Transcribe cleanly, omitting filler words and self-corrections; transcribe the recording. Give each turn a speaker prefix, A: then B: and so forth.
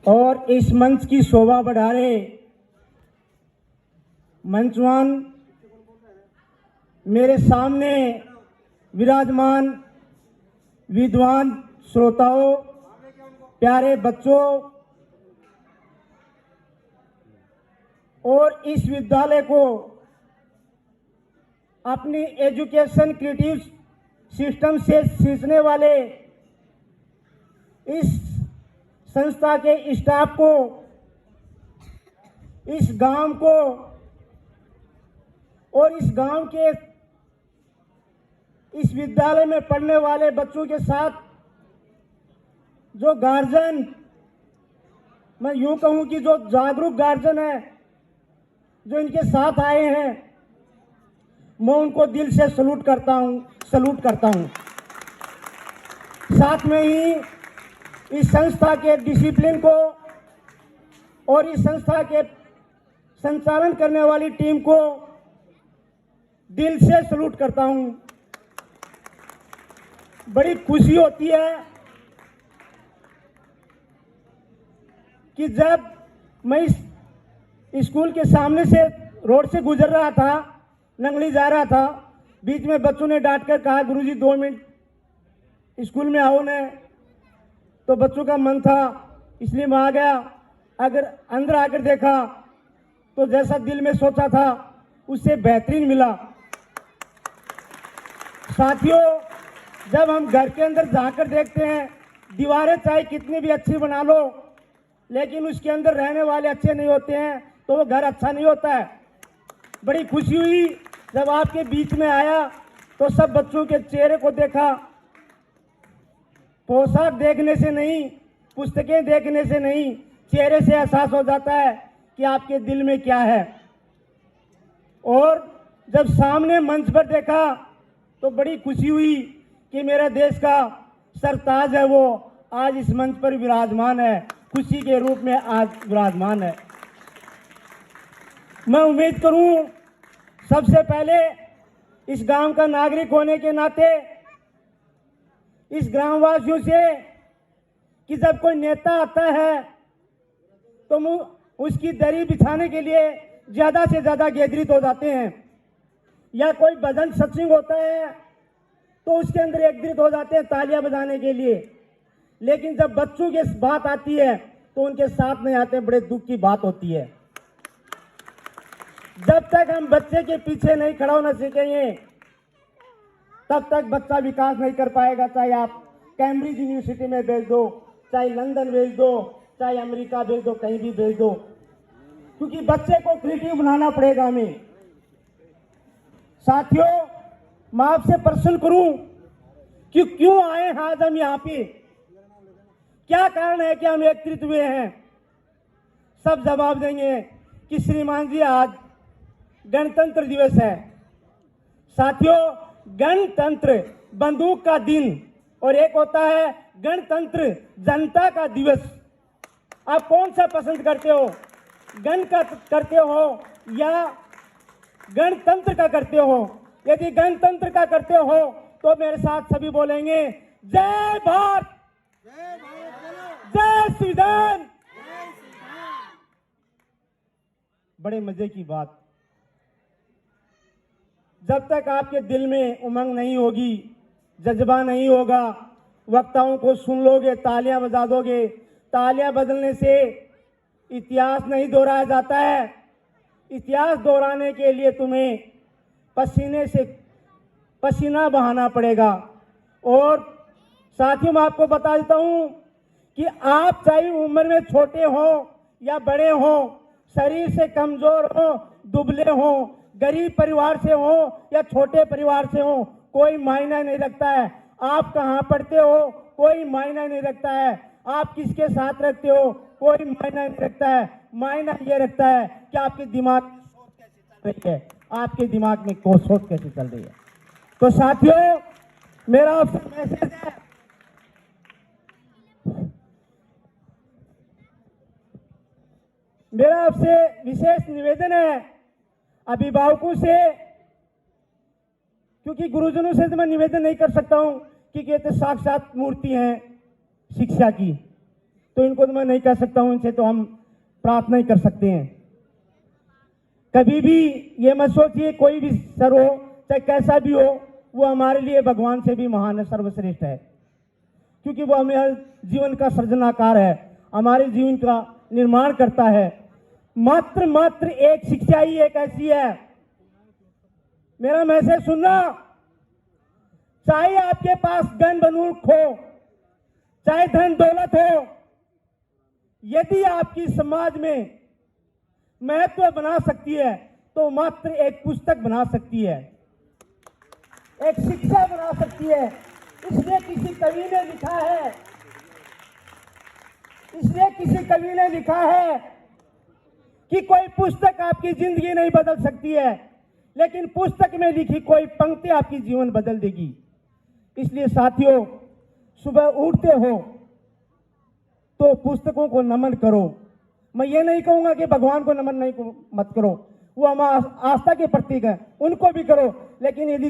A: और इस मंच की शोभा बढ़ा रहे मंचवान मेरे सामने विराजमान विद्वान श्रोताओं, प्यारे बच्चों और इस विद्यालय को अपनी एजुकेशन क्रिएटिव सिस्टम से सींचने वाले इस संस्था के स्टाफ को, इस गांव को और इस गांव के इस विद्यालय में पढ़ने वाले बच्चों के साथ जो गार्जियन, मैं यूं कहूं कि जो जागरूक गार्जियन है, जो इनके साथ आए हैं, मैं उनको दिल से सलूट करता हूं। साथ में ही इस संस्था के डिसिप्लिन को और इस संस्था के संचालन करने वाली टीम को दिल से सलूट करता हूं। बड़ी खुशी होती है कि जब मैं इस स्कूल के सामने से रोड से गुजर रहा था, नंगली जा रहा था, बीच में बच्चों ने डांट कर कहा, गुरुजी 2 मिनट स्कूल में आओ ने, तो बच्चों का मन था इसलिए मैं आ गया। अगर अंदर आकर देखा तो जैसा दिल में सोचा था उससे बेहतरीन मिला। साथियों, जब हम घर के अंदर जाकर देखते हैं, दीवारें चाहे कितनी भी अच्छी बना लो, लेकिन उसके अंदर रहने वाले अच्छे नहीं होते हैं तो वो घर अच्छा नहीं होता है। बड़ी खुशी हुई जब आपके बीच में आया तो सब बच्चों के चेहरे को देखा। पोशाक देखने से नहीं, पुस्तकें देखने से नहीं, चेहरे से एहसास हो जाता है कि आपके दिल में क्या है। और जब सामने मंच पर देखा तो बड़ी खुशी हुई कि मेरा देश का सरताज है, वो आज इस मंच पर विराजमान है, खुशी के रूप में आज विराजमान है। मैं उम्मीद करूं सबसे पहले इस गांव का नागरिक होने के नाते इस ग्रामवासियों से कि जब कोई नेता आता है तो उसकी दरी बिछाने के लिए ज्यादा से ज्यादा केंद्रित हो जाते हैं, या कोई भजन सत्संग होता है तो उसके अंदर एकत्रित हो जाते हैं तालियां बजाने के लिए। लेकिन जब बच्चों की बात आती है तो उनके साथ नहीं आते, बड़े दुख की बात होती है। जब तक हम बच्चे के पीछे नहीं खड़ा होना सीखेंगे तब तक बच्चा विकास नहीं कर पाएगा। चाहे आप कैम्ब्रिज यूनिवर्सिटी में भेज दो, चाहे लंदन भेज दो, चाहे अमेरिका भेज दो, कहीं भी भेज दो, क्योंकि बच्चे को क्रिएटिव बनाना पड़ेगा हमें। साथियों, मैं आपसे प्रश्न करूं कि क्यों आए हैं आज हम यहाँ पे, क्या कारण है कि हम एकत्रित हुए हैं? सब जवाब देंगे कि श्रीमान जी आज गणतंत्र दिवस है। साथियों, गणतंत्र बंदूक का दिन और एक होता है गणतंत्र जनता का दिवस। आप कौन सा पसंद करते हो? गण का करते हो या गणतंत्र का करते हो? यदि गणतंत्र का करते हो तो मेरे साथ सभी बोलेंगे जय भारत, जय संविधान। बड़े मजे की बात, जब तक आपके दिल में उमंग नहीं होगी, जज्बा नहीं होगा, वक्ताओं को सुन लोगे, तालियां बजा दोगे, तालियां बदलने से इतिहास नहीं दोहराया जाता है। इतिहास दोहराने के लिए तुम्हें पसीने से पसीना बहाना पड़ेगा। और साथियों, मैं आपको बता देता हूं कि आप चाहे उम्र में छोटे हो या बड़े हो, शरीर से कमजोर हो, दुबले हो, गरीब परिवार से हो या छोटे परिवार से हो, कोई मायना नहीं रखता है। आप कहाँ पढ़ते हो कोई मायना नहीं रखता है, आप किसके साथ रखते हो कोई मायना नहीं रखता है। मायना ये रखता है कि आपके दिमाग में सोच कैसे चल रही है, आपके दिमाग में को सोच कैसे चल रही है। तो साथियों, मेरा आपसे मैसेज है, मेरा आपसे विशेष निवेदन है अभिभावकों से, क्योंकि गुरुजनों से तो मैं निवेदन नहीं कर सकता हूं कि ये तो साक्षात मूर्ति हैं शिक्षा की, तो इनको तो मैं नहीं कह सकता हूं, इनसे तो हम प्रार्थना ही कर सकते हैं। कभी भी ये मत सोचिए कोई भी सर हो चाहे कैसा भी हो, वो हमारे लिए भगवान से भी महान है, सर्वश्रेष्ठ है, क्योंकि वो हमें जीवन का सृजनाकार है, हमारे जीवन का निर्माण करता है। मात्र एक शिक्षा ही एक ऐसी है, मेरा मैसेज सुनना, चाहे आपके पास गन बंदूक हो, चाहे धन दौलत हो, यदि आपकी समाज में महत्व बना सकती है तो मात्र एक पुस्तक बना सकती है, एक शिक्षा बना सकती है। इसलिए किसी कवि ने लिखा है कि कोई पुस्तक आपकी जिंदगी नहीं बदल सकती है, लेकिन पुस्तक में लिखी कोई पंक्ति आपकी जीवन बदल देगी। इसलिए साथियों, सुबह उठते हो तो पुस्तकों को नमन करो। मैं ये नहीं कहूंगा कि भगवान को नमन नहीं मत करो, वो हमारा आस्था के प्रतीक है, उनको भी करो, लेकिन यदि